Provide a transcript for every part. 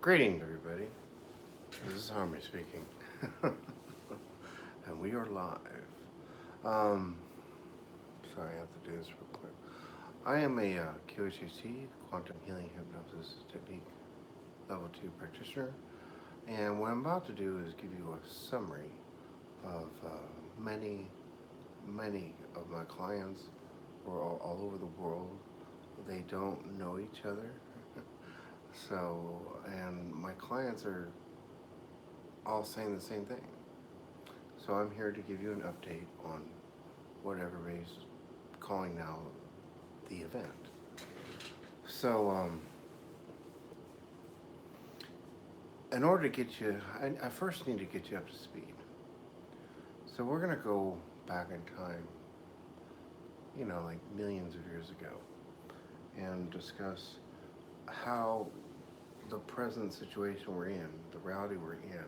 Greetings, everybody. This is Harmony speaking, and we are live. Um, sorry, I have to do this real quick. I am a QHHT, Quantum Healing Hypnosis Technique Level 2 practitioner, and what I'm about to do is give you a summary of many of my clients who are all over the world. They don't know each other, and my clients are all saying the same thing. So I'm here to give you an update on what everybody's calling now the event. So, in order to get you, I first need to get you up to speed. So we're going to go back in time, like millions of years ago, and discuss how the present situation we're in, the reality we're in,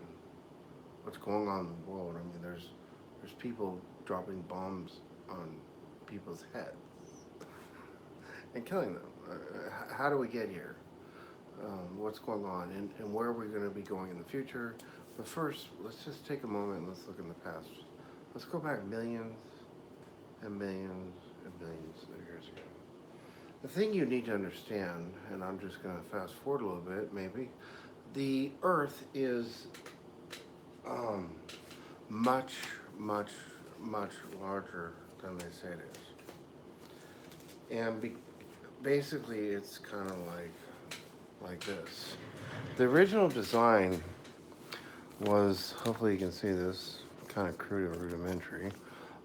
what's going on in the world. I mean, there's people dropping bombs on people's heads and killing them. How do we get here? What's going on, and where are we going to be going in the future? But first, let's just take a moment and let's look in the past. Let's go back millions and millions and millions of years ago. The thing you need to understand, and I'm just going to fast forward a little bit, maybe, the Earth is much, much, much larger than they say it is. And basically, it's kind of like this. The original design was, hopefully you can see this, kind of crude or rudimentary,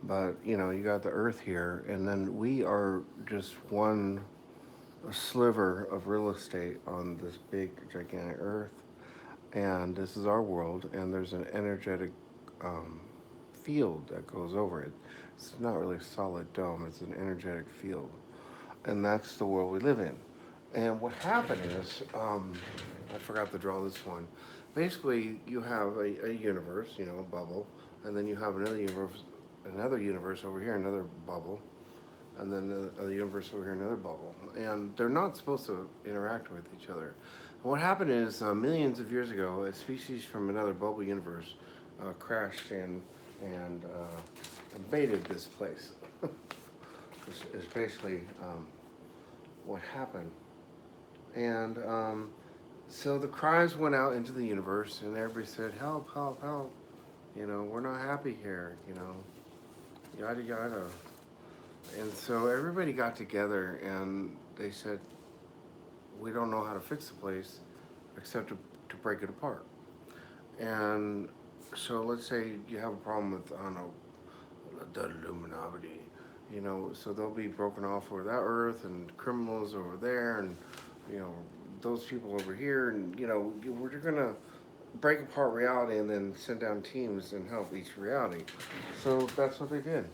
but you got the Earth here, and then we are just one sliver of real estate on this big, gigantic Earth, and this is our world, and there's an energetic field that goes over it. It's not really a solid dome, it's an energetic field, and that's the world we live in. And what happened is, I forgot to draw this one. Basically, you have a universe, a bubble, and then you have another universe over here, another bubble, and then the universe over here, another bubble. And they're not supposed to interact with each other. And what happened is, millions of years ago, a species from another bubble universe crashed in and invaded this place. Is basically what happened. And so the cries went out into the universe, and everybody said, help, help, help. We're not happy here, yada, yada. And so everybody got together, and they said, we don't know how to fix the place except to break it apart. And so let's say you have a problem with, I don't know, the Illuminati, so they'll be broken off over that Earth, and criminals over there, and those people over here, and we're gonna break apart reality and then send down teams and help each reality. So that's what they did.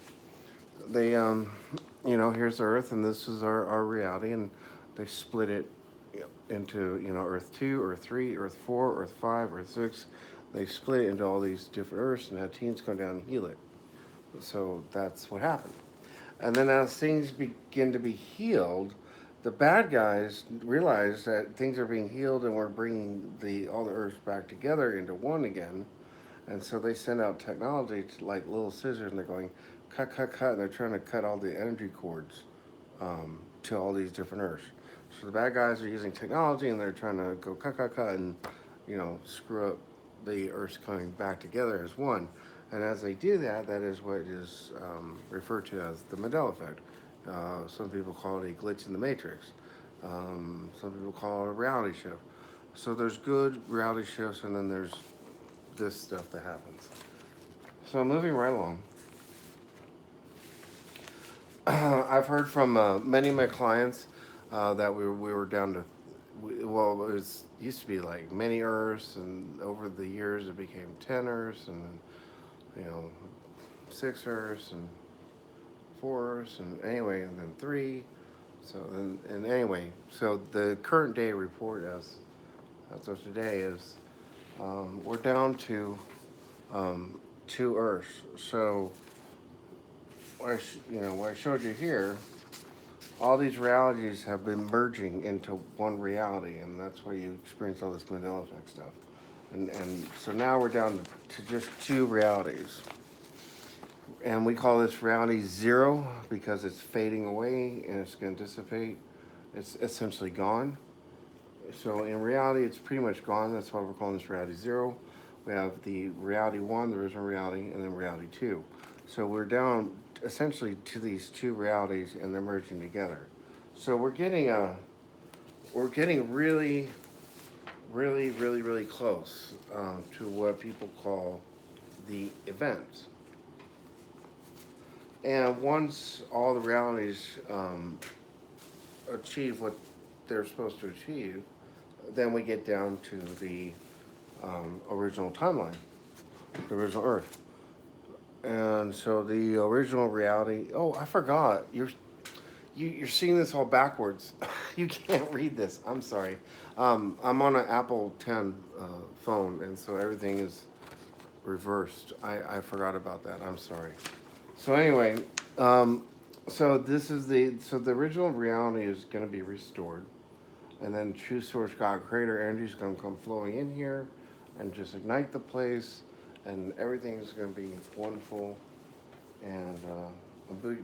They here's Earth, and this is our reality, and they split it into Earth 2, Earth 3, Earth 4, Earth 5, Earth 6. They split it into all these different Earths and had teams come down and heal it. So that's what happened. And then as things begin to be healed, the bad guys realize that things are being healed, and we're bringing all the Earths back together into one again. And so they send out technology to, like little scissors, and they're going cut, cut, cut, and they're trying to cut all the energy cords to all these different Earths. So the bad guys are using technology, and they're trying to go cut, cut, cut, and screw up the Earths coming back together as one. And as they do that, that is what is referred to as the Mandela effect. Some people call it a glitch in the matrix. Some people call it a reality shift. So there's good reality shifts, and then there's this stuff that happens. So moving right along, I've heard from many of my clients that we were down to, used to be like many Earths, and over the years it became 10 Earths, and 6 Earths, and 4 Earths, and anyway, and then 3. So and anyway, so the current day report as of today is we're down to 2 Earths. So what I showed you here all these realities have been merging into one reality, and that's why you experience all this Mandela effect stuff. And so now we're down to just two realities. And we call this reality zero because it's fading away and it's going to dissipate. It's essentially gone. So in reality, it's pretty much gone. That's why we're calling this reality zero. We have the reality one, the original reality, and then reality two. So we're down essentially to these two realities, and they're merging together. So we're getting really, really, really, really close to what people call the event. And once all the realities achieve what they're supposed to achieve, then we get down to the original timeline, the original Earth. And so the original reality. Oh, I forgot. You're seeing this all backwards. You can't read this. I'm sorry. I'm on an Apple 10 phone, and so everything is reversed. I forgot about that. I'm sorry. So anyway, um, so the original reality is going to be restored, and then true source God creator energy is going to come flowing in here, and just ignite the place, and everything is going to be wonderful and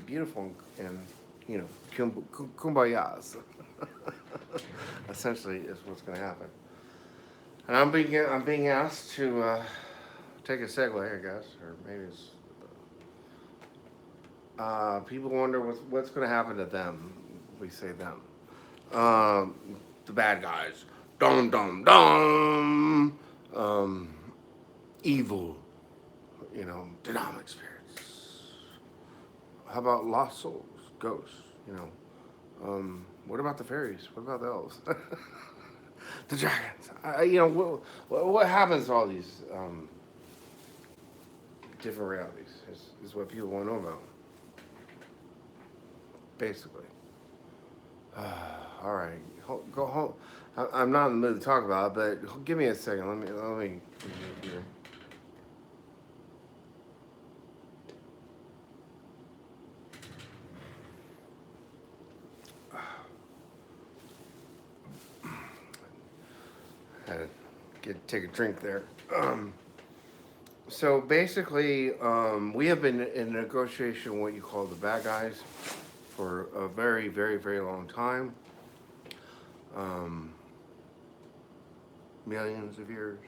beautiful and kumbayas. Essentially, is what's going to happen. And I'm being asked to take a segue, I guess, or maybe it's people wonder what's going to happen to them. We say them. Um, the bad guys. Dum dum dum. Um, evil. Demonic spirits. How about lost souls, ghosts? What about the fairies? What about the elves? The dragons. What happens to all these different realities is what people want to know about, basically. All right, go home. I'm not in the mood to talk about it, but give me a second. Let me. Here. Had to take a drink there. So basically, we have been in negotiation with what you call the bad guys for a very, very, very long time. Um, Millions of years.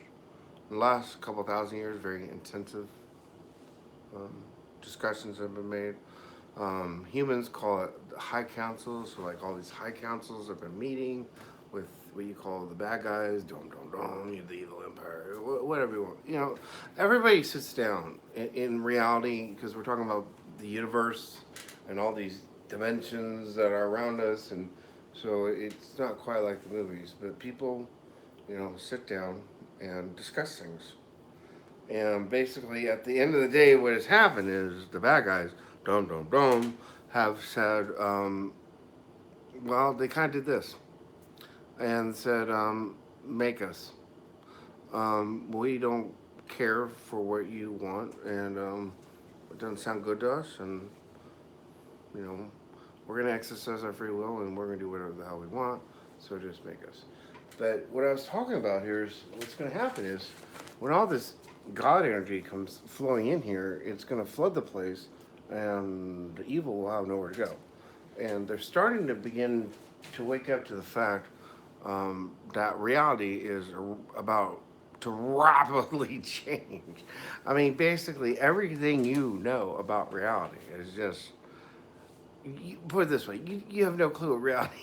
The last couple thousand years, very intensive um, discussions have been made. Humans call it high councils, so like all these high councils have been meeting with what you call the bad guys, the evil empire, whatever you want. Everybody sits down in reality because we're talking about the universe and all these dimensions that are around us, and so it's not quite like the movies, but people, sit down and discuss things. And basically, at the end of the day, what has happened is the bad guys, have said, well, they kind of did this and said, make us. We don't care for what you want, and it doesn't sound good to us, and, you know, we're going to exercise our free will, and we're going to do whatever the hell we want, so just make us. But what I was talking about here is what's going to happen is when all this God energy comes flowing in here, it's going to flood the place, and the evil will have nowhere to go. And they're starting to begin to wake up to the fact that reality is about to rapidly change. I mean, basically, everything you know about reality is just, put it this way, you have no clue what reality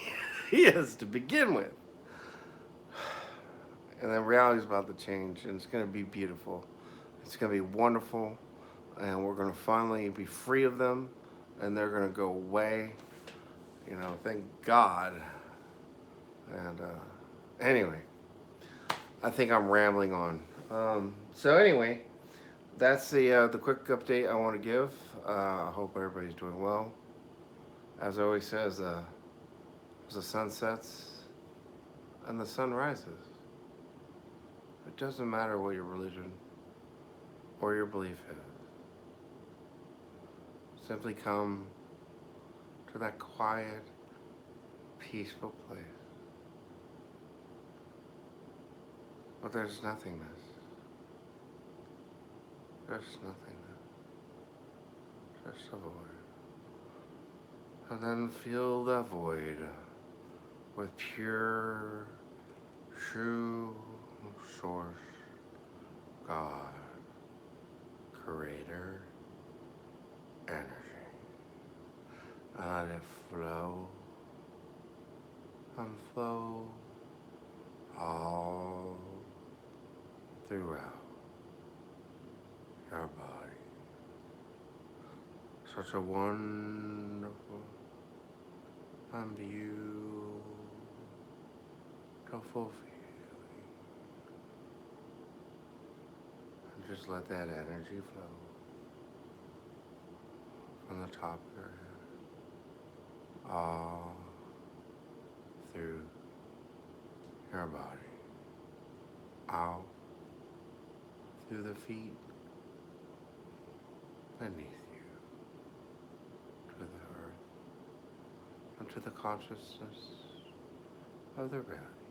is to begin with. And then reality is about to change, and it's going to be beautiful. It's going to be wonderful, and we're going to finally be free of them, and they're going to go away. Thank God. And anyway, I think I'm rambling on. So anyway, that's the quick update I want to give. I hope everybody's doing well. As I always says, as the sun sets and the sun rises, it doesn't matter what your religion or your belief is. Simply come to that quiet peaceful place. But there's nothingness. There's nothingness. Just a void. And then fill that void with pure, true source, God, Creator, energy. And let it flow and flow all throughout your body. Such a wonderful and beautiful feeling. And just let that energy flow from the top of your head all through your body, out through the feet beneath you, to the earth, and to the consciousness of the reality.